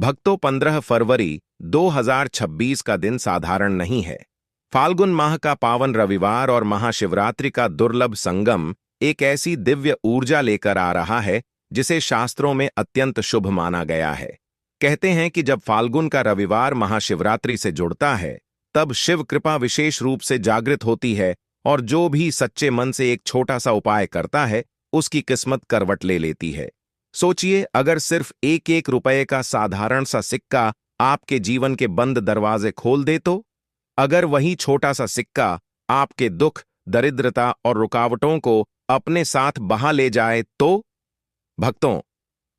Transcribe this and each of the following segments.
भक्तों, 15 फरवरी 2026 का दिन साधारण नहीं है। फाल्गुन माह का पावन रविवार और महाशिवरात्रि का दुर्लभ संगम एक ऐसी दिव्य ऊर्जा लेकर आ रहा है जिसे शास्त्रों में अत्यंत शुभ माना गया है। कहते हैं कि जब फाल्गुन का रविवार महाशिवरात्रि से जुड़ता है, तब शिव कृपा विशेष रूप से जागृत होती है और जो भी सच्चे मन से एक छोटा सा उपाय करता है, उसकी किस्मत करवट ले लेती है। सोचिए, अगर सिर्फ एक एक रुपए का साधारण सा सिक्का आपके जीवन के बंद दरवाजे खोल दे तो? अगर वही छोटा सा सिक्का आपके दुख, दरिद्रता और रुकावटों को अपने साथ बहा ले जाए तो? भक्तों,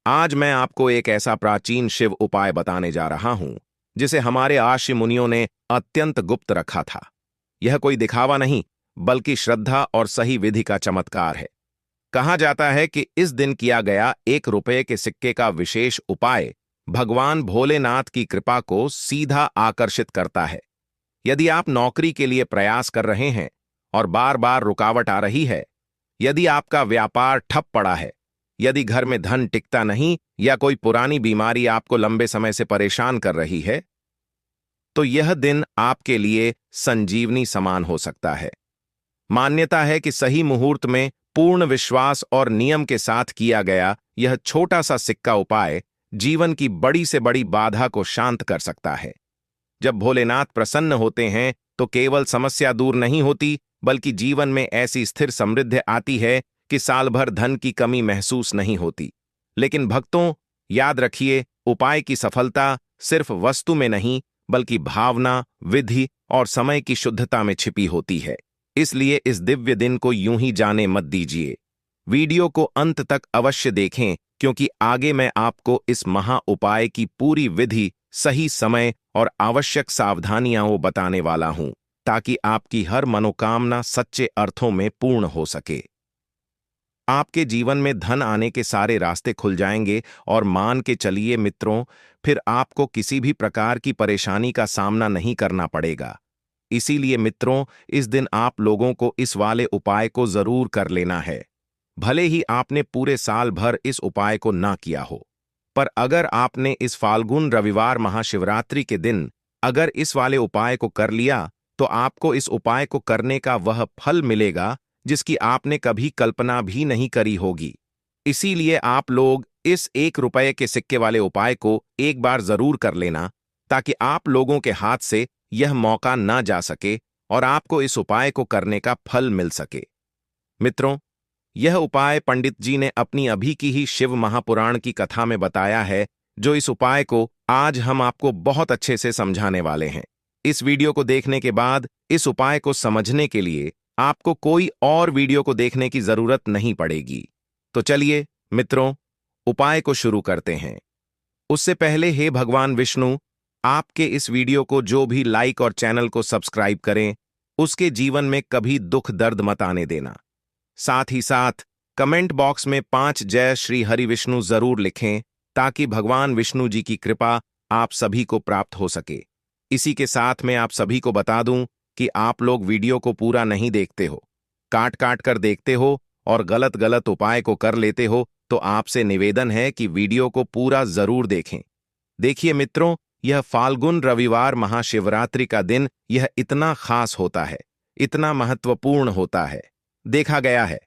आज मैं आपको एक ऐसा प्राचीन शिव उपाय बताने जा रहा हूं जिसे हमारे आर्षि मुनियों ने अत्यंत गुप्त रखा था। यह कोई दिखावा नहीं, बल्कि श्रद्धा और सही विधि का चमत्कार है। कहा जाता है कि इस दिन किया गया 1 रुपये के सिक्के का विशेष उपाय भगवान भोलेनाथ की कृपा को सीधा आकर्षित करता है। यदि आप नौकरी के लिए प्रयास कर रहे हैं और बार बार रुकावट आ रही है, यदि आपका व्यापार ठप पड़ा है, यदि घर में धन टिकता नहीं या कोई पुरानी बीमारी आपको लंबे समय से परेशान कर रही है, तो यह दिन आपके लिए संजीवनी समान हो सकता है। मान्यता है कि सही मुहूर्त में पूर्ण विश्वास और नियम के साथ किया गया यह छोटा सा सिक्का उपाय जीवन की बड़ी से बड़ी बाधा को शांत कर सकता है। जब भोलेनाथ प्रसन्न होते हैं तो केवल समस्या दूर नहीं होती, बल्कि जीवन में ऐसी स्थिर समृद्धि आती है कि साल भर धन की कमी महसूस नहीं होती। लेकिन भक्तों, याद रखिए, उपाय की सफलता सिर्फ वस्तु में नहीं, बल्कि भावना, विधि और समय की शुद्धता में छिपी होती है। इसलिए इस दिव्य दिन को यूं ही जाने मत दीजिए। वीडियो को अंत तक अवश्य देखें, क्योंकि आगे मैं आपको इस महा उपाय की पूरी विधि, सही समय और आवश्यक सावधानियां बताने वाला हूं, ताकि आपकी हर मनोकामना सच्चे अर्थों में पूर्ण हो सके। आपके जीवन में धन आने के सारे रास्ते खुल जाएंगे और मान के चलिए मित्रों, फिर आपको किसी भी प्रकार की परेशानी का सामना नहीं करना पड़ेगा। इसीलिए मित्रों, इस दिन आप लोगों को इस वाले उपाय को जरूर कर लेना है। भले ही आपने पूरे साल भर इस उपाय को ना किया हो, पर अगर आपने इस फाल्गुन रविवार महाशिवरात्रि के दिन अगर इस वाले उपाय को कर लिया, तो आपको इस उपाय को करने का वह फल मिलेगा जिसकी आपने कभी कल्पना भी नहीं करी होगी। इसीलिए आप लोग इस 1 रुपये के सिक्के वाले उपाय को एक बार जरूर कर लेना, ताकि आप लोगों के हाथ से यह मौका ना जा सके और आपको इस उपाय को करने का फल मिल सके। मित्रों, यह उपाय पंडित जी ने अपनी अभी की ही शिव महापुराण की कथा में बताया है, जो इस उपाय को आज हम आपको बहुत अच्छे से समझाने वाले हैं। इस वीडियो को देखने के बाद इस उपाय को समझने के लिए आपको कोई और वीडियो को देखने की जरूरत नहीं पड़ेगी। तो चलिए मित्रों, उपाय को शुरू करते हैं। उससे पहले हे भगवान विष्णु, आपके इस वीडियो को जो भी लाइक और चैनल को सब्सक्राइब करें, उसके जीवन में कभी दुख दर्द मत आने देना। साथ ही साथ कमेंट बॉक्स में 5 जय श्री हरि विष्णु जरूर लिखें, ताकि भगवान विष्णु जी की कृपा आप सभी को प्राप्त हो सके। इसी के साथ मैं आप सभी को बता दूं कि आप लोग वीडियो को पूरा नहीं देखते हो, काट काट कर देखते हो और गलत गलत उपाय को कर लेते हो, तो आपसे निवेदन है कि वीडियो को पूरा जरूर देखें। देखिए मित्रों, यह फाल्गुन रविवार महाशिवरात्रि का दिन यह इतना खास होता है, इतना महत्वपूर्ण होता है। देखा गया है,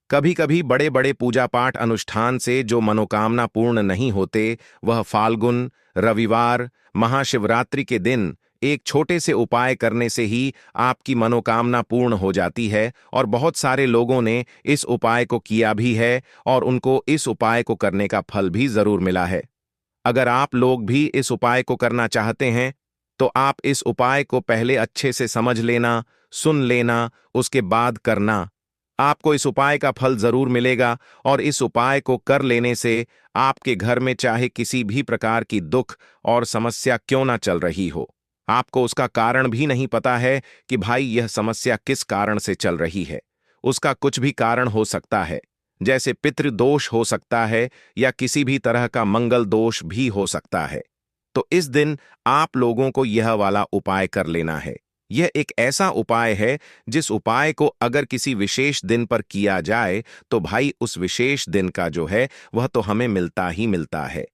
कभी कभी बड़े बड़े पूजा पाठ अनुष्ठान से जो मनोकामना पूर्ण नहीं होते, वह फाल्गुन रविवार महाशिवरात्रि के दिन एक छोटे से उपाय करने से ही आपकी मनोकामना पूर्ण हो जाती है। और बहुत सारे लोगों ने इस उपाय को किया भी है और उनको इस उपाय को करने का फल भी जरूर मिला है। अगर आप लोग भी इस उपाय को करना चाहते हैं, तो आप इस उपाय को पहले अच्छे से समझ लेना, सुन लेना, उसके बाद करना। आपको इस उपाय का फल जरूर मिलेगा और इस उपाय को कर लेने से आपके घर में चाहे किसी भी प्रकार की दुख और समस्या क्यों ना चल रही हो, आपको उसका कारण भी नहीं पता है कि भाई यह समस्या किस कारण से चल रही है। उसका कुछ भी कारण हो सकता है, जैसे पितृदोष हो सकता है या किसी भी तरह का मंगल दोष भी हो सकता है। तो इस दिन आप लोगों को यह वाला उपाय कर लेना है। यह एक ऐसा उपाय है जिस उपाय को अगर किसी विशेष दिन पर किया जाए, तो भाई उस विशेष दिन का जो है वह तो हमें मिलता ही मिलता है।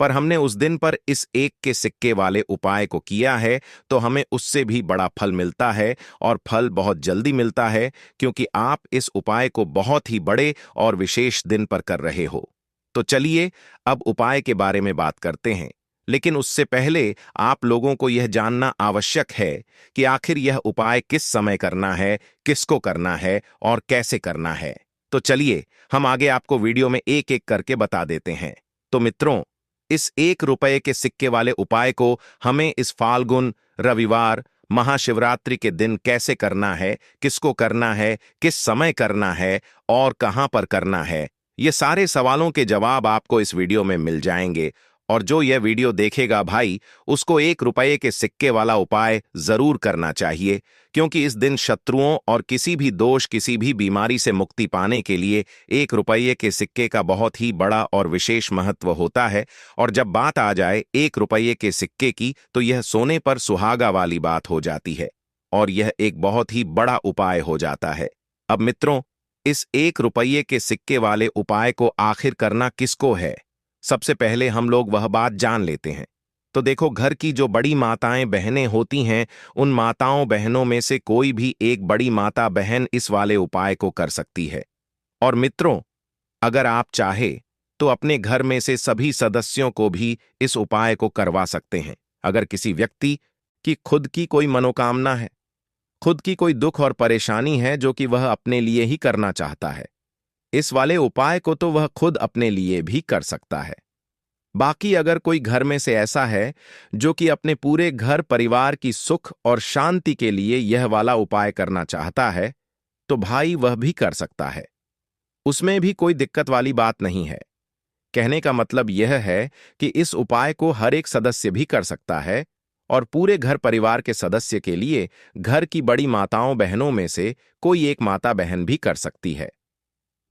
पर हमने उस दिन पर इस एक के सिक्के वाले उपाय को किया है तो हमें उससे भी बड़ा फल मिलता है, और फल बहुत जल्दी मिलता है, क्योंकि आप इस उपाय को बहुत ही बड़े और विशेष दिन पर कर रहे हो। तो चलिए अब उपाय के बारे में बात करते हैं, लेकिन उससे पहले आप लोगों को यह जानना आवश्यक है कि आखिर यह उपाय किस समय करना है, किसको करना है और कैसे करना है। तो चलिए हम आगे आपको वीडियो में एक एक करके बता देते हैं। तो मित्रों, इस 1 रुपये के सिक्के वाले उपाय को हमें इस फाल्गुन रविवार महाशिवरात्रि के दिन कैसे करना है, किसको करना है, किस समय करना है और कहां पर करना है, ये सारे सवालों के जवाब आपको इस वीडियो में मिल जाएंगे। और जो यह वीडियो देखेगा भाई, उसको 1 रुपये के सिक्के वाला उपाय जरूर करना चाहिए, क्योंकि इस दिन शत्रुओं और किसी भी दोष, किसी भी बीमारी से मुक्ति पाने के लिए 1 रुपये के सिक्के का बहुत ही बड़ा और विशेष महत्व होता है। और जब बात आ जाए 1 रुपये के सिक्के की, तो यह सोने पर सुहागा वाली बात हो जाती है और यह एक बहुत ही बड़ा उपाय हो जाता है। अब मित्रों, इस 1 रुपये के सिक्के वाले उपाय को आखिर करना किसको है, सबसे पहले हम लोग वह बात जान लेते हैं। तो देखो, घर की जो बड़ी माताएं बहनें होती हैं, उन माताओं बहनों में से कोई भी एक बड़ी माता बहन इस वाले उपाय को कर सकती है। और मित्रों, अगर आप चाहे तो अपने घर में से सभी सदस्यों को भी इस उपाय को करवा सकते हैं। अगर किसी व्यक्ति की खुद की कोई मनोकामना है, खुद की कोई दुख और परेशानी है जो कि वह अपने लिए ही करना चाहता है, इस वाले उपाय को तो वह खुद अपने लिए भी कर सकता है। बाकी अगर कोई घर में से ऐसा है जो कि अपने पूरे घर परिवार की सुख और शांति के लिए यह वाला उपाय करना चाहता है, तो भाई वह भी कर सकता है। उसमें भी कोई दिक्कत वाली बात नहीं है। कहने का मतलब यह है कि इस उपाय को हर एक सदस्य भी कर सकता है, और पूरे घर परिवार के सदस्य के लिए घर की बड़ी माताओं बहनों में से कोई एक माता बहन भी कर सकती है।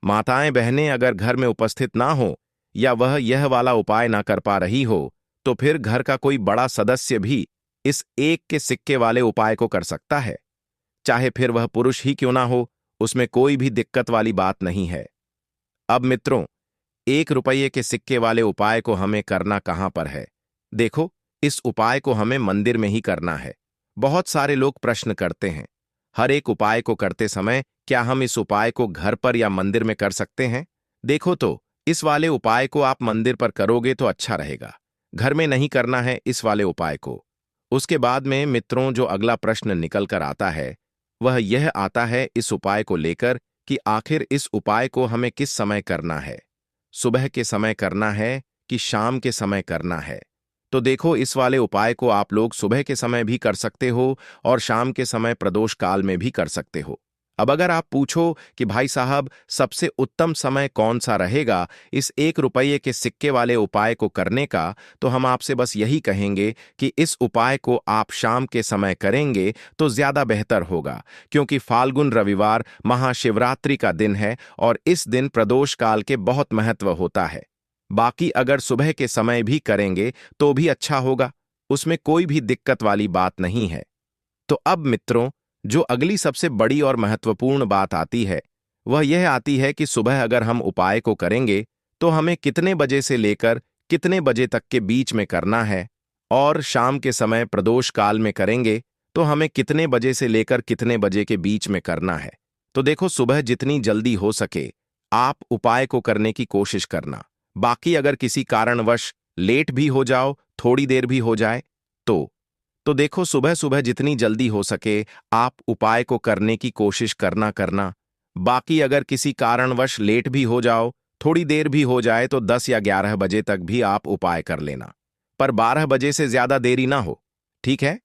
माताएं बहनें अगर घर में उपस्थित ना हो या वह यह वाला उपाय ना कर पा रही हो, तो फिर घर का कोई बड़ा सदस्य भी इस एक के सिक्के वाले उपाय को कर सकता है। चाहे फिर वह पुरुष ही क्यों ना हो, उसमें कोई भी दिक्कत वाली बात नहीं है। अब मित्रों, 1 रुपये के सिक्के वाले उपाय को हमें करना कहां पर है? देखो, इस उपाय को हमें मंदिर में ही करना है। बहुत सारे लोग प्रश्न करते हैं, हर एक उपाय को करते समय क्या हम इस उपाय को घर पर या मंदिर में कर सकते हैं? देखो, तो इस वाले उपाय को आप मंदिर पर करोगे तो अच्छा रहेगा, घर में नहीं करना है इस वाले उपाय को। उसके बाद में मित्रों, जो अगला प्रश्न निकल कर आता है वह यह आता है इस उपाय को लेकर कि आखिर इस उपाय को हमें किस समय करना है, सुबह के समय करना है कि शाम के समय करना है? तो देखो, इस वाले उपाय को आप लोग सुबह के समय भी कर सकते हो और शाम के समय प्रदोष काल में भी कर सकते हो। अब अगर आप पूछो कि भाई साहब, सबसे उत्तम समय कौन सा रहेगा इस 1 रुपये के सिक्के वाले उपाय को करने का, तो हम आपसे बस यही कहेंगे कि इस उपाय को आप शाम के समय करेंगे तो ज्यादा बेहतर होगा, क्योंकि फाल्गुन रविवार महाशिवरात्रि का दिन है और इस दिन प्रदोष काल के बहुत महत्व होता है। बाकी अगर सुबह के समय भी करेंगे तो भी अच्छा होगा, उसमें कोई भी दिक्कत वाली बात नहीं है। तो अब मित्रों, जो अगली सबसे बड़ी और महत्वपूर्ण बात आती है वह यह आती है कि सुबह अगर हम उपाय को करेंगे तो हमें कितने बजे से लेकर कितने बजे तक के बीच में करना है, और शाम के समय प्रदोष काल में करेंगे तो हमें कितने बजे से लेकर कितने बजे के बीच में करना है। तो देखो, सुबह जितनी जल्दी हो सके आप उपाय को करने की कोशिश करना। बाकी अगर किसी कारणवश लेट भी हो जाओ, थोड़ी देर भी हो जाए, तो देखो, सुबह सुबह जितनी जल्दी हो सके आप उपाय को करने की कोशिश करना। बाकी अगर किसी कारणवश लेट भी हो जाओ, थोड़ी देर भी हो जाए, तो 10 या 11 बजे तक भी आप उपाय कर लेना, पर 12 बजे से ज्यादा देरी ना हो, ठीक है?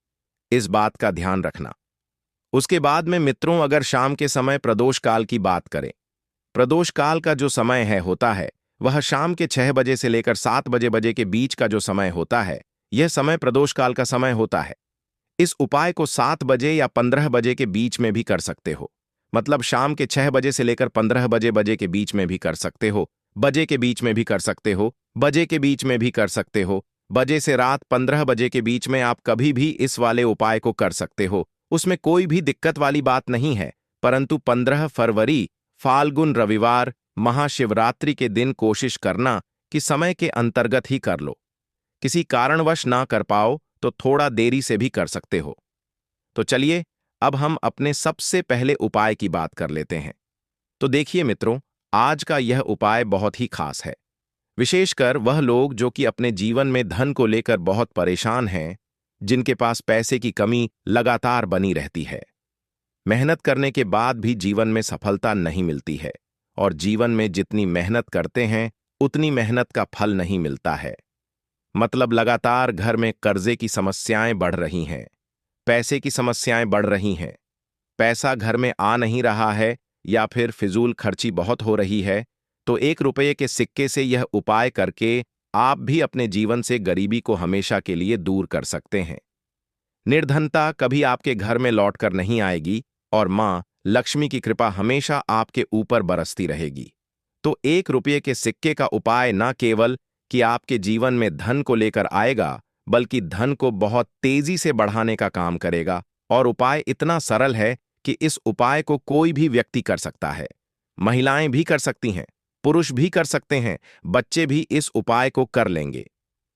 इस बात का ध्यान रखना। उसके बाद में मित्रों, अगर शाम के समय प्रदोष काल की बात करें, प्रदोष काल का जो समय होता है वह शाम के 6 बजे से लेकर 7 बजे के बीच का जो समय होता है, यह समय प्रदोष काल का समय होता है। इस उपाय को 7 बजे या 15 बजे के बीच में भी कर सकते हो, मतलब शाम के 6 बजे से लेकर 15 बजे के बीच में भी कर सकते हो, बजे के बीच में भी कर सकते हो, बजे के बीच में भी कर सकते हो, बजे से रात 15 बजे के बीच में आप कभी भी इस वाले उपाय को कर सकते हो, उसमें कोई भी दिक्कत वाली बात नहीं है। परंतु 15 फरवरी फाल्गुन रविवार महाशिवरात्रि के दिन कोशिश करना कि समय के अंतर्गत ही कर लो, किसी कारणवश ना कर पाओ तो थोड़ा देरी से भी कर सकते हो। तो चलिए अब हम अपने सबसे पहले उपाय की बात कर लेते हैं। तो देखिए मित्रों, आज का यह उपाय बहुत ही खास है, विशेषकर वह लोग जो कि अपने जीवन में धन को लेकर बहुत परेशान हैं, जिनके पास पैसे की कमी लगातार बनी रहती है। मेहनत करने के बाद भी जीवन में सफलता नहीं मिलती है और जीवन में जितनी मेहनत करते हैं उतनी मेहनत का फल नहीं मिलता है। मतलब लगातार घर में कर्जे की समस्याएं बढ़ रही हैं, पैसे की समस्याएं बढ़ रही हैं, पैसा घर में आ नहीं रहा है या फिर फिजूल खर्ची बहुत हो रही है। तो 1 रुपये के सिक्के से यह उपाय करके आप भी अपने जीवन से गरीबी को हमेशा के लिए दूर कर सकते हैं। निर्धनता कभी आपके घर में लौटकर नहीं आएगी और मां लक्ष्मी की कृपा हमेशा आपके ऊपर बरसती रहेगी। तो 1 रुपये के सिक्के का उपाय न केवल कि आपके जीवन में धन को लेकर आएगा, बल्कि धन को बहुत तेजी से बढ़ाने का काम करेगा। और उपाय इतना सरल है कि इस उपाय को कोई भी व्यक्ति कर सकता है। महिलाएं भी कर सकती हैं, पुरुष भी कर सकते हैं, बच्चे भी इस उपाय को कर लेंगे।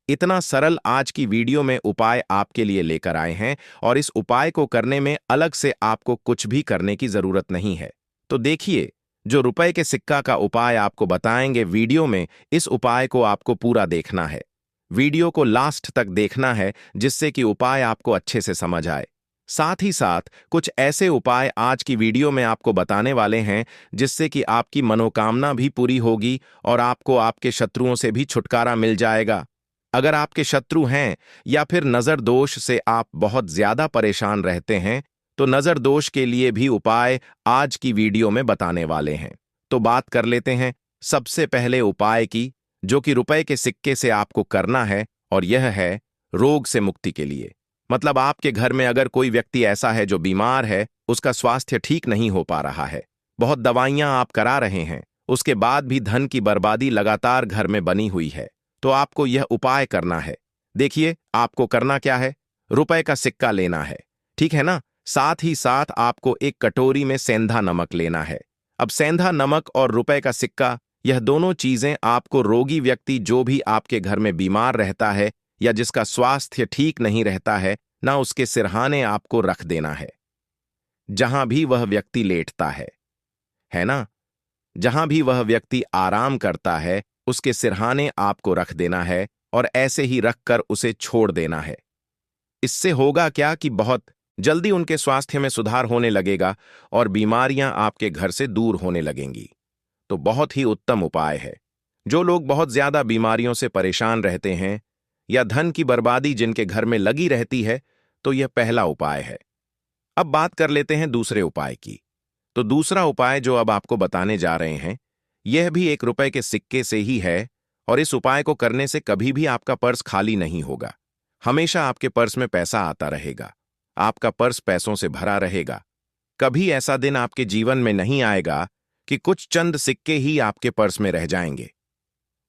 इतना सरल आज की वीडियो में उपाय आपके लिए लेकर आए हैं और इस उपाय को करने में अलग से आपको कुछ भी करने की जरूरत नहीं है। तो देखिए, जो रुपए के सिक्का का उपाय आपको बताएंगे वीडियो में, इस उपाय को आपको पूरा देखना है। वीडियो को लास्ट तक देखना है जिससे कि उपाय आपको अच्छे से समझ आए। साथ ही साथ कुछ ऐसे उपाय आज की वीडियो में आपको बताने वाले हैं जिससे कि आपकी मनोकामना भी पूरी होगी और आपको आपके शत्रुओं से भी छुटकारा मिल जाएगा। अगर आपके शत्रु हैं या फिर नजर दोष से आप बहुत ज्यादा परेशान रहते हैं, तो नजर दोष के लिए भी उपाय आज की वीडियो में बताने वाले हैं। तो बात कर लेते हैं सबसे पहले उपाय की, जो कि रुपए के सिक्के से आपको करना है, और यह है रोग से मुक्ति के लिए। मतलब आपके घर में अगर कोई व्यक्ति ऐसा है जो बीमार है, उसका स्वास्थ्य ठीक नहीं हो पा रहा है, बहुत दवाइयां आप करा रहे हैं, उसके बाद भी धन की बर्बादी लगातार घर में बनी हुई है, तो आपको यह उपाय करना है। देखिए, आपको करना क्या है, रुपए का सिक्का लेना है, ठीक है ना। साथ ही साथ आपको एक कटोरी में सेंधा नमक लेना है। अब सेंधा नमक और रुपए का सिक्का, यह दोनों चीजें आपको रोगी व्यक्ति जो भी आपके घर में बीमार रहता है या जिसका स्वास्थ्य ठीक नहीं रहता है ना, उसके सिरहाने आपको रख देना है, जहां भी वह व्यक्ति लेटता है ना, जहां भी वह व्यक्ति आराम करता है उसके सिरहाने आपको रख देना है और ऐसे ही रखकर उसे छोड़ देना है। इससे होगा क्या कि बहुत जल्दी उनके स्वास्थ्य में सुधार होने लगेगा और बीमारियां आपके घर से दूर होने लगेंगी। तो बहुत ही उत्तम उपाय है। जो लोग बहुत ज्यादा बीमारियों से परेशान रहते हैं या धन की बर्बादी जिनके घर में लगी रहती है, तो यह पहला उपाय है। अब बात कर लेते हैं दूसरे उपाय की। तो दूसरा उपाय जो अब आपको बताने जा रहे हैं, यह भी 1 रुपए के सिक्के से ही है और इस उपाय को करने से कभी भी आपका पर्स खाली नहीं होगा। हमेशा आपके पर्स में पैसा आता रहेगा, आपका पर्स पैसों से भरा रहेगा। कभी ऐसा दिन आपके जीवन में नहीं आएगा कि कुछ चंद सिक्के ही आपके पर्स में रह जाएंगे।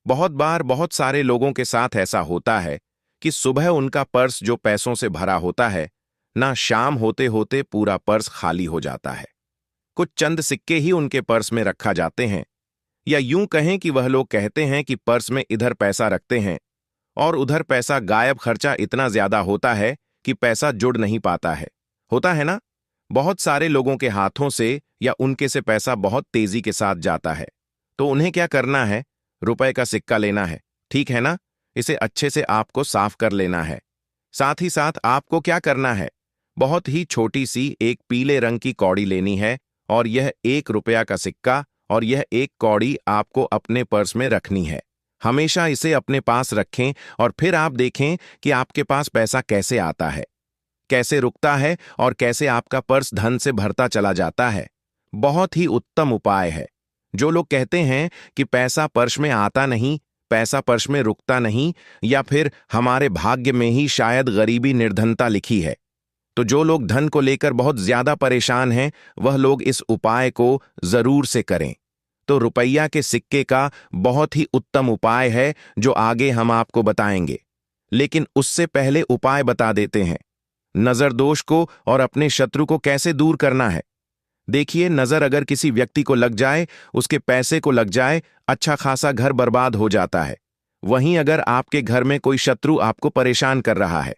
बहुत बार बहुत सारे लोगों के साथ ऐसा होता है कि सुबह उनका पर्स जो पैसों से भरा होता है ना, शाम होते होते पूरा पर्स खाली हो जाता है। कुछ चंद सिक्के ही उनके पर्स में रखा जाते हैं, या यूं कहें कि वह लोग कहते हैं कि पर्स में इधर पैसा रखते हैं और उधर पैसा गायब। खर्चा इतना ज्यादा होता है कि पैसा जुड़ नहीं पाता है। होता है ना, बहुत सारे लोगों के हाथों से या उनके से पैसा बहुत तेजी के साथ जाता है। तो उन्हें क्या करना है, रुपए का सिक्का लेना है, ठीक है ना। इसे अच्छे से आपको साफ कर लेना है। साथ ही साथ आपको क्या करना है, बहुत ही छोटी सी एक पीले रंग की कौड़ी लेनी है और यह 1 रुपया का सिक्का और यह एक कौड़ी आपको अपने पर्स में रखनी है। हमेशा इसे अपने पास रखें और फिर आप देखें कि आपके पास पैसा कैसे आता है, कैसे रुकता है और कैसे आपका पर्स धन से भरता चला जाता है। बहुत ही उत्तम उपाय है। जो लोग कहते हैं कि पैसा पर्स में आता नहीं, पैसा पर्स में रुकता नहीं, या फिर हमारे भाग्य में ही शायद गरीबी निर्धनता लिखी है, तो जो लोग धन को लेकर बहुत ज्यादा परेशान हैं, वह लोग इस उपाय को जरूर से करें। तो रुपया के सिक्के का बहुत ही उत्तम उपाय है जो आगे हम आपको बताएंगे, लेकिन उससे पहले उपाय बता देते हैं नजर दोष को और अपने शत्रु को कैसे दूर करना है। देखिए, नजर अगर किसी व्यक्ति को लग जाए, उसके पैसे को लग जाए, अच्छा खासा घर बर्बाद हो जाता है, वहीं अगर आपके घर में कोई शत्रु आपको परेशान कर रहा है,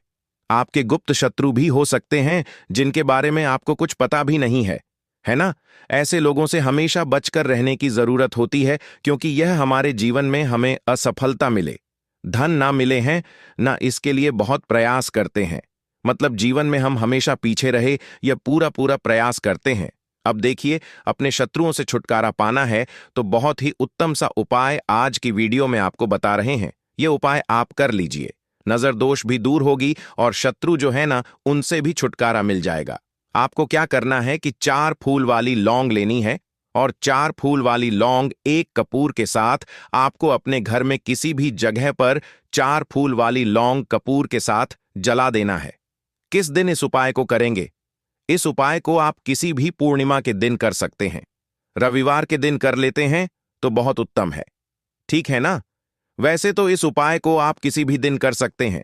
आपके गुप्त शत्रु भी हो सकते हैं जिनके बारे में आपको कुछ पता भी नहीं है ना? ऐसे लोगों से हमेशा बचकर रहने की जरूरत होती है, क्योंकि यह हमारे जीवन में हमें असफलता मिले, धन ना मिले हैं, ना इसके लिए बहुत प्रयास करते हैं। मतलब जीवन में हम हमेशा पीछे रहे, यह पूरा पूरा प्रयास करते हैं। अब देखिए, अपने शत्रुओं से छुटकारा पाना है तो बहुत ही उत्तम सा उपाय आज की वीडियो में आपको बता रहे हैं। ये उपाय आप कर लीजिए, नजर दोष भी दूर होगी और शत्रु जो है ना, उनसे भी छुटकारा मिल जाएगा। आपको क्या करना है कि 4 फूल वाली लौंग लेनी है, और 4 फूल वाली लौंग एक कपूर के साथ आपको अपने घर में किसी भी जगह पर 4 फूल वाली लौंग कपूर के साथ जला देना है। किस दिन इस उपाय को करेंगे? इस उपाय को आप किसी भी पूर्णिमा के दिन कर सकते हैं। रविवार के दिन कर लेते हैं तो बहुत उत्तम है, ठीक है ना? वैसे तो इस उपाय को आप किसी भी दिन कर सकते हैं,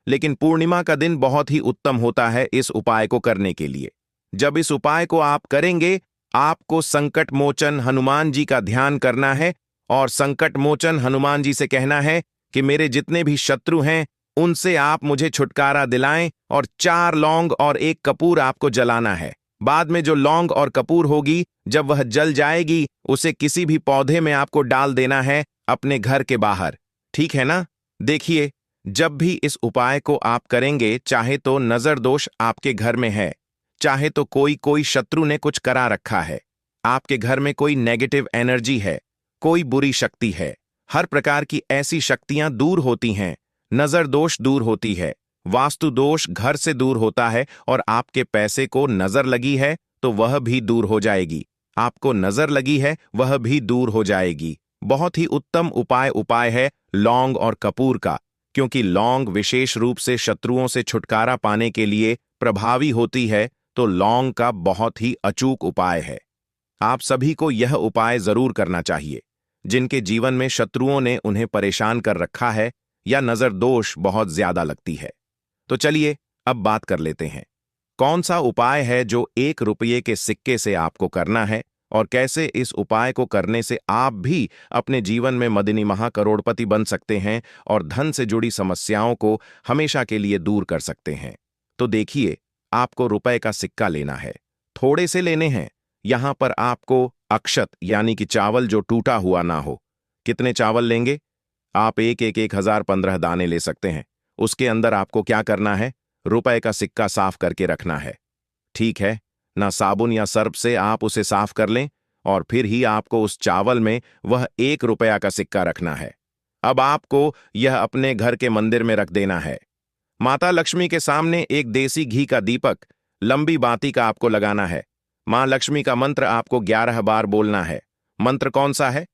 लेकिन पूर्णिमा का दिन बहुत ही उत्तम होता है इस उपाय को करने के लिए। जब इस उपाय को आप करेंगे, आपको संकट मोचन हनुमान जी का ध्यान करना है और संकट मोचन हनुमान जी से कहना है कि मेरे जितने भी शत्रु हैं उनसे आप मुझे छुटकारा दिलाएं, और 4 लौंग और 1 कपूर आपको जलाना है। बाद में जो लौंग और कपूर होगी, जब वह जल जाएगी, उसे किसी भी पौधे में आपको डाल देना है अपने घर के बाहर, ठीक है ना? देखिए, जब भी इस उपाय को आप करेंगे, चाहे तो नजर दोष आपके घर में है, चाहे तो कोई शत्रु ने कुछ करा रखा है, आपके घर में कोई नेगेटिव एनर्जी है, कोई बुरी शक्ति है, हर प्रकार की ऐसी शक्तियां दूर होती हैं। नजर दोष दूर होती है, वास्तु दोष घर से दूर होता है, और आपके पैसे को नजर लगी है तो वह भी दूर हो जाएगी। आपको नजर लगी है, वह भी दूर हो जाएगी। बहुत ही उत्तम उपाय है लौंग और कपूर का, क्योंकि लौंग विशेष रूप से शत्रुओं से छुटकारा पाने के लिए प्रभावी होती है, तो लौंग का बहुत ही अचूक उपाय है। आप सभी को यह उपाय जरूर करना चाहिए, जिनके जीवन में शत्रुओं ने उन्हें परेशान कर रखा है या नजर दोष बहुत ज्यादा लगती है। तो चलिए अब बात कर लेते हैं, कौन सा उपाय है जो 1 रुपये के सिक्के से आपको करना है, और कैसे इस उपाय को करने से आप भी अपने जीवन में मदनी महाकरोड़पति बन सकते हैं और धन से जुड़ी समस्याओं को हमेशा के लिए दूर कर सकते हैं। तो देखिए, आपको रुपए का सिक्का लेना है, थोड़े से लेने हैं। यहां पर आपको अक्षत यानी कि चावल जो टूटा हुआ ना हो। कितने चावल लेंगे? आप 1,015 दाने ले सकते हैं। उसके अंदर आपको क्या करना है? रुपए का सिक्का साफ करके रखना है, ठीक है ना? साबुन या सर्फ से आप उसे साफ कर लें, और फिर ही आपको उस चावल में वह 1 रुपया का सिक्का रखना है। अब आपको यह अपने घर के मंदिर में रख देना है। माता लक्ष्मी के सामने एक देसी घी का दीपक लंबी बाती का आपको लगाना है। मां लक्ष्मी का मंत्र आपको 11 बार बोलना है। मंत्र कौन सा है?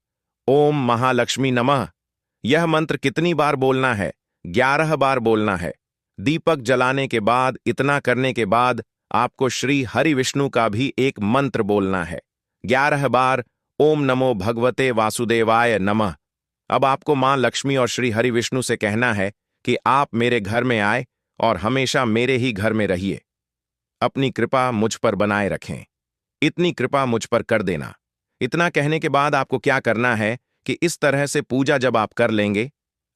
ओम महालक्ष्मी नमः। यह मंत्र कितनी बार बोलना है? 11 बार बोलना है। दीपक जलाने के बाद, इतना करने के बाद आपको श्री हरि विष्णु का भी एक मंत्र बोलना है 11 बार, ओम नमो भगवते वासुदेवाय नमः। अब आपको मां लक्ष्मी और श्री हरि विष्णु से कहना है कि आप मेरे घर में आए और हमेशा मेरे ही घर में रहिए। अपनी कृपा मुझ पर बनाए रखें, इतनी कृपा मुझ पर कर देना। इतना कहने के बाद आपको क्या करना है कि इस तरह से पूजा जब आप कर लेंगे,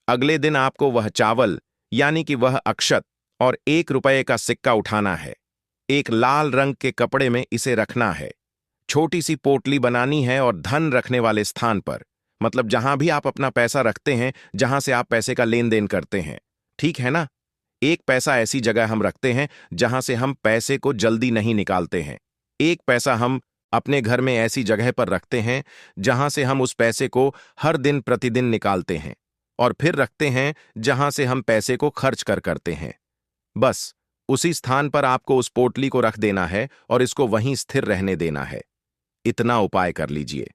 अगले दिन आपको वह चावल यानी कि वह अक्षत और 1 रुपये का सिक्का उठाना है। एक लाल रंग के कपड़े में इसे रखना है। छोटी सी पोटली बनानी है और धन रखने वाले स्थान पर, मतलब जहां भी आप अपना पैसा रखते हैं, जहां से आप पैसे का लेन देन करते हैं, ठीक है ना? 1 पैसा ऐसी जगह हम रखते हैं जहां से हम पैसे को जल्दी नहीं निकालते हैं। 1 पैसा हम अपने घर में ऐसी जगह पर रखते हैं जहां से हम उस पैसे को हर दिन प्रतिदिन निकालते हैं, और फिर रखते हैं जहां से हम पैसे को खर्च करते हैं। बस उसी स्थान पर आपको उस पोटली को रख देना है और इसको वहीं स्थिर रहने देना है। इतना उपाय कर लीजिए,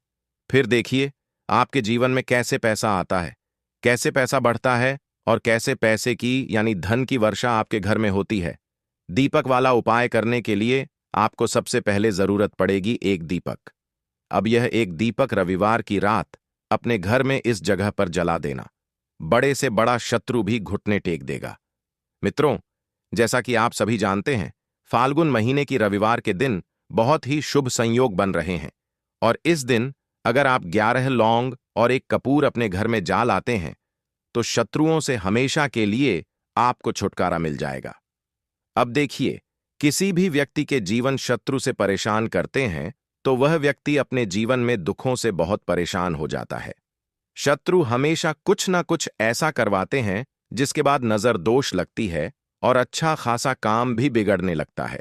फिर देखिए आपके जीवन में कैसे पैसा आता है, कैसे पैसा बढ़ता है, और कैसे पैसे की यानी धन की वर्षा आपके घर में होती है। दीपक वाला उपाय करने के लिए आपको सबसे पहले जरूरत पड़ेगी एक दीपक। अब यह एक दीपक रविवार की रात अपने घर में इस जगह पर जला देना। बड़े से बड़ा शत्रु भी घुटने टेक देगा। मित्रों, जैसा कि आप सभी जानते हैं, फाल्गुन महीने की रविवार के दिन बहुत ही शुभ संयोग बन रहे हैं, और इस दिन अगर आप 11 लौंग और 1 कपूर अपने घर में जा लाते हैं, तो शत्रुओं से हमेशा के लिए आपको छुटकारा मिल जाएगा। अब देखिए, किसी भी व्यक्ति के जीवन शत्रु से परेशान करते हैं तो वह व्यक्ति अपने जीवन में दुखों से बहुत परेशान हो जाता है। शत्रु हमेशा कुछ ना कुछ ऐसा करवाते हैं जिसके बाद नजर दोष लगती है और अच्छा खासा काम भी बिगड़ने लगता है।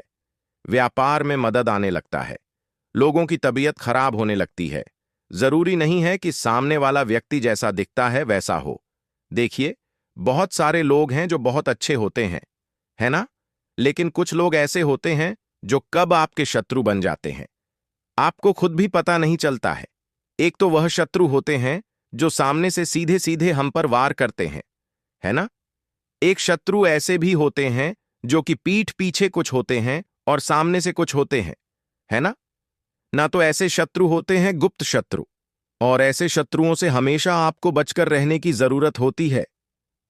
व्यापार में मदद आने लगता है, लोगों की तबीयत खराब होने लगती है। जरूरी नहीं है कि सामने वाला व्यक्ति जैसा दिखता है वैसा हो। देखिए, बहुत सारे लोग हैं जो बहुत अच्छे होते हैं, है ना? लेकिन कुछ लोग ऐसे होते हैं जो कब आपके शत्रु बन जाते हैं आपको खुद भी पता नहीं चलता है। एक तो वह शत्रु होते हैं जो सामने से सीधे सीधे हम पर वार करते हैं, है ना? एक शत्रु ऐसे भी होते हैं जो कि पीठ पीछे कुछ होते हैं और सामने से कुछ होते हैं, है ना? ना तो ऐसे शत्रु होते हैं गुप्त शत्रु, और ऐसे शत्रुओं से हमेशा आपको बचकर रहने की जरूरत होती है।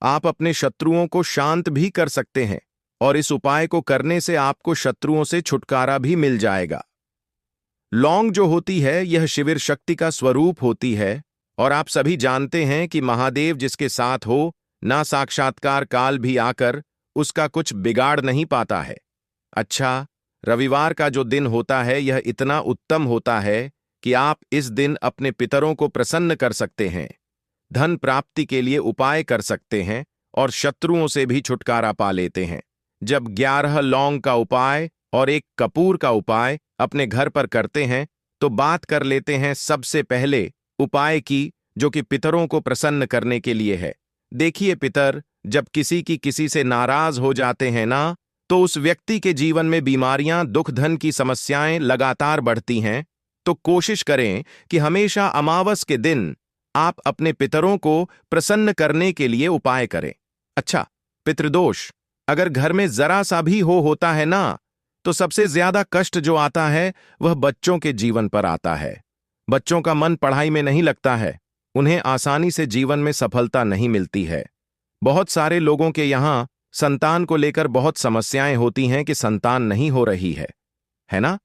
आप अपने शत्रुओं को शांत भी कर सकते हैं और इस उपाय को करने से आपको शत्रुओं से छुटकारा भी मिल जाएगा। लौंग जो होती है यह शिविर शक्ति का स्वरूप होती है और आप सभी जानते हैं कि महादेव जिसके साथ हो ना साक्षात्कार काल भी आकर उसका कुछ बिगाड़ नहीं पाता है। अच्छा, रविवार का जो दिन होता है यह इतना उत्तम होता है कि आप इस दिन अपने पितरों को प्रसन्न कर सकते हैं, धन प्राप्ति के लिए उपाय कर सकते हैं और शत्रुओं से भी छुटकारा पा लेते हैं। जब 11 लौंग का उपाय और 1 कपूर का उपाय अपने घर पर करते हैं तो बात कर लेते हैं सबसे पहले उपाय की, जो कि पितरों को प्रसन्न करने के लिए है। देखिए पितर, जब किसी से नाराज हो जाते हैं ना, तो उस व्यक्ति के जीवन में बीमारियां, दुख, धन की समस्याएं लगातार बढ़ती हैं। तो कोशिश करें कि हमेशा अमावस के दिन आप अपने पितरों को प्रसन्न करने के लिए उपाय करें। अच्छा, पितृदोष अगर घर में जरा सा भी होता है ना, तो सबसे ज्यादा कष्ट जो आता है वह बच्चों के जीवन पर आता है। बच्चों का मन पढ़ाई में नहीं लगता है, उन्हें आसानी से जीवन में सफलता नहीं मिलती है। बहुत सारे लोगों के यहाँ संतान को लेकर बहुत समस्याएं होती हैं कि संतान नहीं हो रही है ना?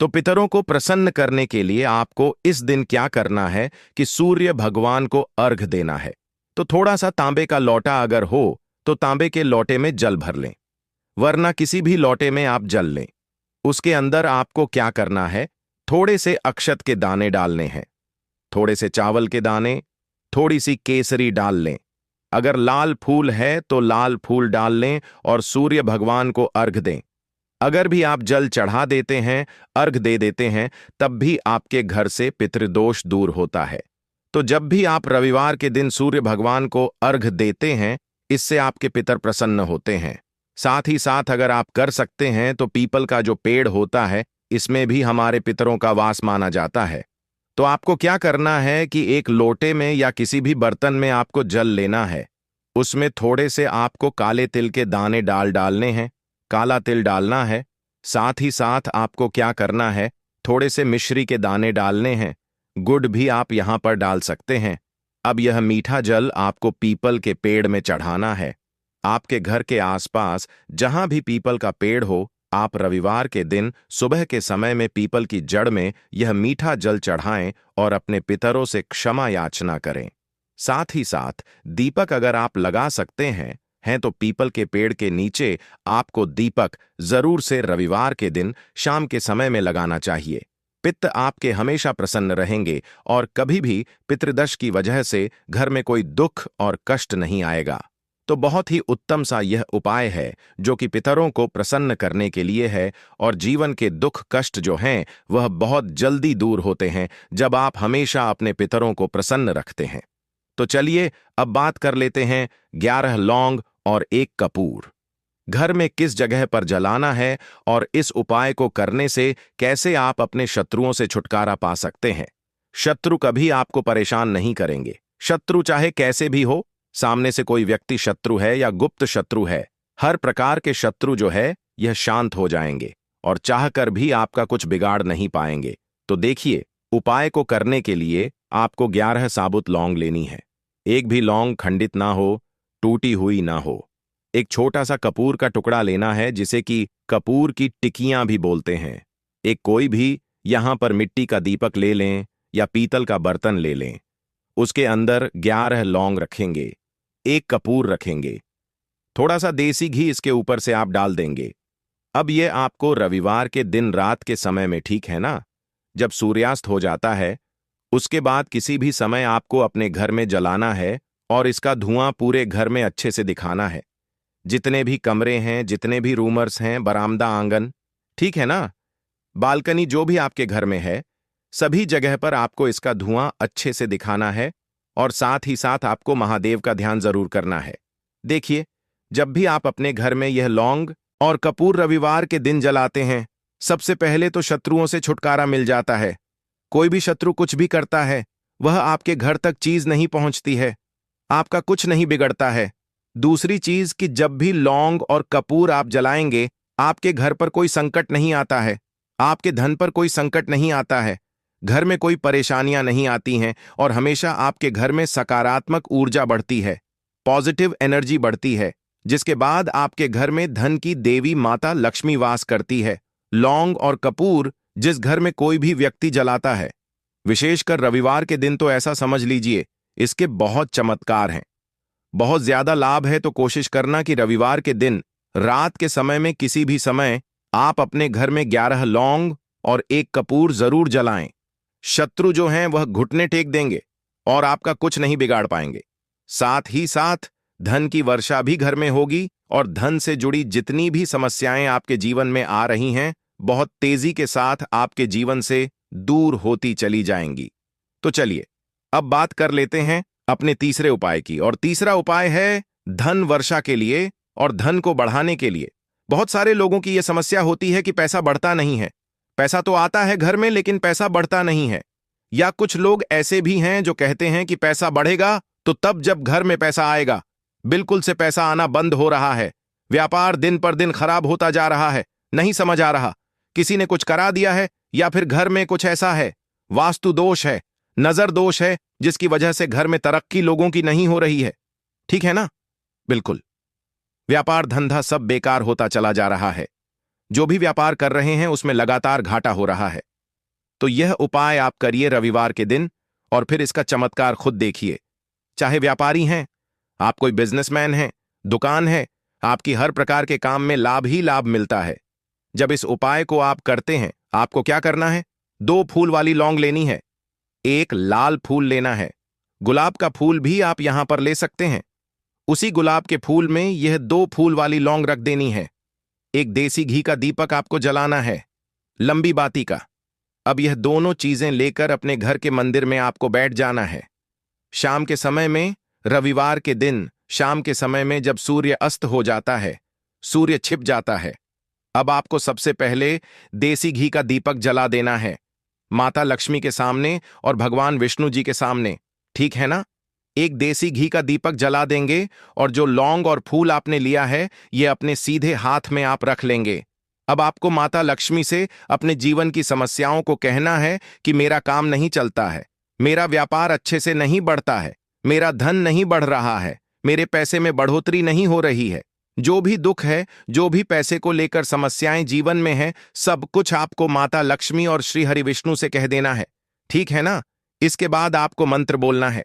तो पितरों को प्रसन्न करने के लिए आपको इस दिन क्या करना है कि सूर्य भगवान को अर्घ देना है। तो थोड़ा सा तांबे का लोटा अगर हो तो तांबे के लोटे में जल भर लें, वरना किसी भी लोटे में आप जल लें। उसके अंदर आपको क्या करना है, थोड़े से अक्षत के दाने डालने हैं, थोड़े से चावल के दाने, थोड़ी सी केसरी डाल लें। अगर लाल फूल है तो लाल फूल डाल लें और सूर्य भगवान को अर्घ दें। अगर भी आप जल चढ़ा देते हैं, अर्घ दे देते हैं, तब भी आपके घर से पितृदोष दूर होता है। तो जब भी आप रविवार के दिन सूर्य भगवान को अर्घ देते हैं, इससे आपके पितर प्रसन्न होते हैं। साथ ही साथ अगर आप कर सकते हैं तो पीपल का जो पेड़ होता है, इसमें भी हमारे पितरों का वास माना जाता है। तो आपको क्या करना है कि एक लोटे में या किसी भी बर्तन में आपको जल लेना है, उसमें थोड़े से आपको काले तिल के दाने डालने हैं, काला तिल डालना है। साथ ही साथ आपको क्या करना है, थोड़े से मिश्री के दाने डालने हैं, गुड़ भी आप यहां पर डाल सकते हैं। अब यह मीठा जल आपको पीपल के पेड़ में चढ़ाना है। आपके घर के आसपास जहां भी पीपल का पेड़ हो, आप रविवार के दिन सुबह के समय में पीपल की जड़ में यह मीठा जल चढ़ाएं और अपने पितरों से क्षमा याचना करें। साथ ही साथ दीपक अगर आप लगा सकते हैं तो पीपल के पेड़ के नीचे आपको दीपक जरूर से रविवार के दिन शाम के समय में लगाना चाहिए। पित्त आपके हमेशा प्रसन्न रहेंगे और कभी भी पितृदोष की वजह से घर में कोई दुख और कष्ट नहीं आएगा। तो बहुत ही उत्तम सा यह उपाय है जो कि पितरों को प्रसन्न करने के लिए है, और जीवन के दुख कष्ट जो हैं वह बहुत जल्दी दूर होते हैं जब आप हमेशा अपने पितरों को प्रसन्न रखते हैं। तो चलिए अब बात कर लेते हैं 11 लौंग और 1 कपूर घर में किस जगह पर जलाना है और इस उपाय को करने से कैसे आप अपने शत्रुओं से छुटकारा पा सकते हैं। शत्रु कभी आपको परेशान नहीं करेंगे। शत्रु चाहे कैसे भी हो, सामने से कोई व्यक्ति शत्रु है या गुप्त शत्रु है, हर प्रकार के शत्रु जो है यह शांत हो जाएंगे और चाहकर भी आपका कुछ बिगाड़ नहीं पाएंगे। तो देखिए, उपाय को करने के लिए आपको 11 साबुत लौंग लेनी है। एक भी लौंग खंडित ना हो, टूटी हुई ना हो। एक छोटा सा कपूर का टुकड़ा लेना है, जिसे कि कपूर की टिकियां भी बोलते हैं। एक कोई भी यहां पर मिट्टी का दीपक ले लें या पीतल का बर्तन ले लें। उसके अंदर 11 लौंग रखेंगे। एक कपूर रखेंगे, थोड़ा सा देसी घी इसके ऊपर से आप डाल देंगे। अब ये आपको रविवार के दिन रात के समय में, ठीक है ना, जब सूर्यास्त हो जाता है, उसके बाद किसी भी समय आपको अपने घर में जलाना है और इसका धुआं पूरे घर में अच्छे से दिखाना है। जितने भी कमरे हैं, जितने भी रूमर्स हैं, बरामदा, आंगन, ठीक है ना, बालकनी, जो भी आपके घर में है, सभी जगह पर आपको इसका धुआं अच्छे से दिखाना है और साथ ही साथ आपको महादेव का ध्यान जरूर करना है। देखिए, जब भी आप अपने घर में यह लौंग और कपूर रविवार के दिन जलाते हैं, सबसे पहले तो शत्रुओं से छुटकारा मिल जाता है। कोई भी शत्रु कुछ भी करता है, वह आपके घर तक चीज नहीं पहुंचती है, आपका कुछ नहीं बिगड़ता है। दूसरी चीज कि जब भी लौंग और कपूर आप जलाएंगे, आपके घर पर कोई संकट नहीं आता है, आपके धन पर कोई संकट नहीं आता है, घर में कोई परेशानियां नहीं आती हैं और हमेशा आपके घर में सकारात्मक ऊर्जा बढ़ती है, पॉजिटिव एनर्जी बढ़ती है, जिसके बाद आपके घर में धन की देवी माता लक्ष्मी वास करती है। लौंग और कपूर जिस घर में कोई भी व्यक्ति जलाता है, विशेषकर रविवार के दिन, तो ऐसा समझ लीजिए इसके बहुत चमत्कार हैं, बहुत ज्यादा लाभ है। तो कोशिश करना कि रविवार के दिन रात के समय में किसी भी समय आप अपने घर में 11 लौंग और एक कपूर जरूर जलाएं। शत्रु जो हैं वह घुटने टेक देंगे और आपका कुछ नहीं बिगाड़ पाएंगे। साथ ही साथ धन की वर्षा भी घर में होगी और धन से जुड़ी जितनी भी समस्याएं आपके जीवन में आ रही हैं, बहुत तेजी के साथ आपके जीवन से दूर होती चली जाएंगी। तो चलिए अब बात कर लेते हैं अपने तीसरे उपाय की। और तीसरा उपाय है धन वर्षा के लिए और धन को बढ़ाने के लिए। बहुत सारे लोगों की यह समस्या होती है कि पैसा बढ़ता नहीं है, पैसा तो आता है घर में लेकिन पैसा बढ़ता नहीं है। या कुछ लोग ऐसे भी हैं जो कहते हैं कि पैसा बढ़ेगा तो तब जब घर में पैसा आएगा। बिल्कुल से पैसा आना बंद हो रहा है, व्यापार दिन पर दिन खराब होता जा रहा है। नहीं समझ आ रहा, किसी ने कुछ करा दिया है या फिर घर में कुछ ऐसा है, वास्तु दोष है, नजर दोष है, जिसकी वजह से घर में तरक्की लोगों की नहीं हो रही है। ठीक है ना? बिल्कुल, व्यापार धंधा सब बेकार होता चला जा रहा है। जो भी व्यापार कर रहे हैं उसमें लगातार घाटा हो रहा है। तो यह उपाय आप करिए रविवार के दिन और फिर इसका चमत्कार खुद देखिए। चाहे व्यापारी हैं, आप कोई बिजनेसमैन हैं, दुकान है, आपकी हर प्रकार के काम में लाभ ही लाभ मिलता है। जब इस उपाय को आप करते हैं, आपको क्या करना है? 2 फूल वाली लौंग लेनी है, एक लाल फूल लेना है, गुलाब का फूल भी आप यहां पर ले सकते हैं। उसी गुलाब के फूल में यह 2 फूल वाली लौंग रख देनी है। एक देसी घी का दीपक आपको जलाना है, लंबी बाती का। अब यह दोनों चीजें लेकर अपने घर के मंदिर में आपको बैठ जाना है। शाम के समय में, रविवार के दिन शाम के समय में जब सूर्य अस्त हो जाता है, सूर्य छिप जाता है, अब आपको सबसे पहले देसी घी का दीपक जला देना है, माता लक्ष्मी के सामने और भगवान विष्णु जी के सामने। ठीक है ना? एक देसी घी का दीपक जला देंगे और जो लौंग और फूल आपने लिया है, यह अपने सीधे हाथ में आप रख लेंगे। अब आपको माता लक्ष्मी से अपने जीवन की समस्याओं को कहना है कि मेरा काम नहीं चलता है, मेरा व्यापार अच्छे से नहीं बढ़ता है, मेरा धन नहीं बढ़ रहा है, मेरे पैसे में बढ़ोतरी नहीं हो रही है। जो भी दुख है, जो भी पैसे को लेकर समस्याएं जीवन में है, सब कुछ आपको माता लक्ष्मी और श्री हरि विष्णु से कह देना है। ठीक है ना? इसके बाद आपको मंत्र बोलना है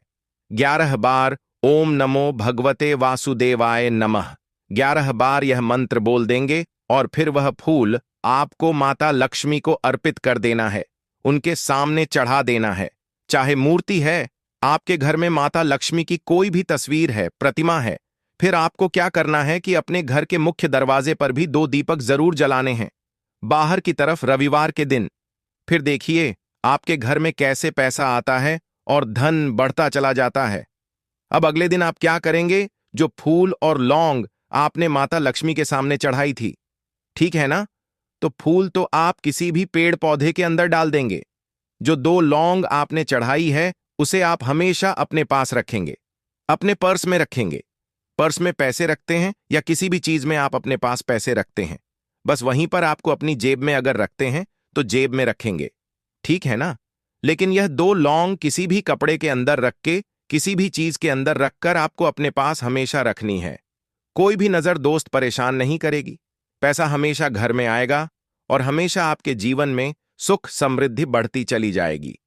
11 बार, ओम नमो भगवते वासुदेवाय नमः। 11 बार यह मंत्र बोल देंगे और फिर वह फूल आपको माता लक्ष्मी को अर्पित कर देना है, उनके सामने चढ़ा देना है। चाहे मूर्ति है, आपके घर में माता लक्ष्मी की कोई भी तस्वीर है, प्रतिमा है, फिर आपको क्या करना है कि अपने घर के मुख्य दरवाजे पर भी 2 दीपक जरूर जलाने हैं, बाहर की तरफ रविवार के दिन। फिर देखिए आपके घर में कैसे पैसा आता है और धन बढ़ता चला जाता है। अब अगले दिन आप क्या करेंगे? जो फूल और लौंग आपने माता लक्ष्मी के सामने चढ़ाई थी, ठीक है ना, तो फूल तो आप किसी भी पेड़ पौधे के अंदर डाल देंगे। जो 2 लौंग आपने चढ़ाई है, उसे आप हमेशा अपने पास रखेंगे, अपने पर्स में रखेंगे। पर्स में पैसे रखते हैं या किसी भी चीज में आप अपने पास पैसे रखते हैं, बस वहीं पर आपको अपनी जेब में अगर रखते हैं तो जेब में रखेंगे। ठीक है ना? लेकिन यह 2 लौंग किसी भी कपड़े के अंदर रख के, किसी भी चीज के अंदर रखकर आपको अपने पास हमेशा रखनी है। कोई भी नजर दोस्त परेशान नहीं करेगी, पैसा हमेशा घर में आएगा और हमेशा आपके जीवन में सुख समृद्धि बढ़ती चली जाएगी।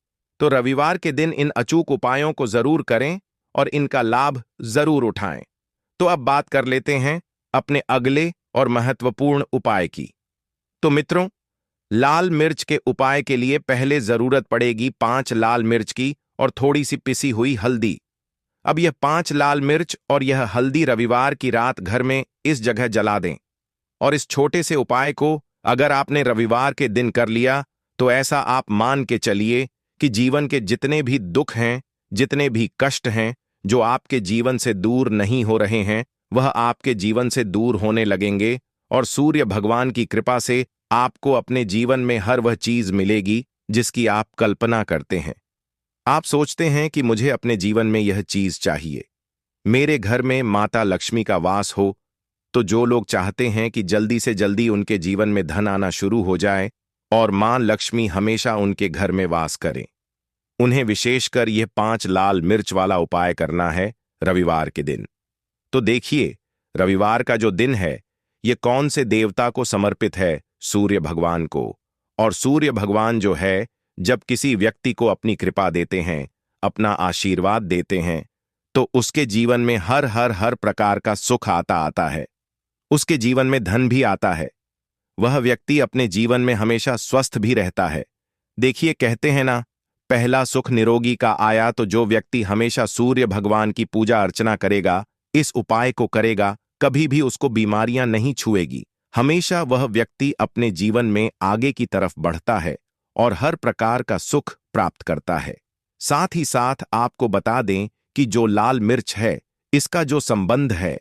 तो रविवार के दिन इन अचूक उपायों को जरूर करें और इनका लाभ जरूर उठाएं। तो अब बात कर लेते हैं अपने अगले और महत्वपूर्ण उपाय की। तो मित्रों, लाल मिर्च के उपाय के लिए पहले जरूरत पड़ेगी 5 लाल मिर्च की और थोड़ी सी पिसी हुई हल्दी। अब यह 5 लाल मिर्च और यह हल्दी रविवार की रात घर में इस जगह जला दें। और इस छोटे से उपाय को अगर आपने रविवार के दिन कर लिया तो ऐसा आप मान के चलिए कि जीवन के जितने भी दुख हैं, जितने भी कष्ट हैं जो आपके जीवन से दूर नहीं हो रहे हैं, वह आपके जीवन से दूर होने लगेंगे और सूर्य भगवान की कृपा से आपको अपने जीवन में हर वह चीज मिलेगी जिसकी आप कल्पना करते हैं। आप सोचते हैं कि मुझे अपने जीवन में यह चीज चाहिए, मेरे घर में माता लक्ष्मी का वास हो। तो जो लोग चाहते हैं कि जल्दी से जल्दी उनके जीवन में धन आना शुरू हो जाए और मां लक्ष्मी हमेशा उनके घर में वास करे, उन्हें विशेषकर यह 5 लाल मिर्च वाला उपाय करना है रविवार के दिन। तो देखिए, रविवार का जो दिन है ये कौन से देवता को समर्पित है? सूर्य भगवान को। और सूर्य भगवान जो है, जब किसी व्यक्ति को अपनी कृपा देते हैं, अपना आशीर्वाद देते हैं, तो उसके जीवन में हर प्रकार का सुख आता है। उसके जीवन में धन भी आता है। वह व्यक्ति अपने जीवन में हमेशा स्वस्थ भी रहता है। देखिए, कहते हैं ना, पहला सुख निरोगी का आया। तो जो व्यक्ति हमेशा सूर्य भगवान की पूजा अर्चना करेगा, इस उपाय को करेगा, कभी भी उसको बीमारियां नहीं छुएगी। हमेशा वह व्यक्ति अपने जीवन में आगे की तरफ बढ़ता है और हर प्रकार का सुख प्राप्त करता है। साथ ही साथ आपको बता दें कि जो लाल मिर्च है, इसका जो संबंध है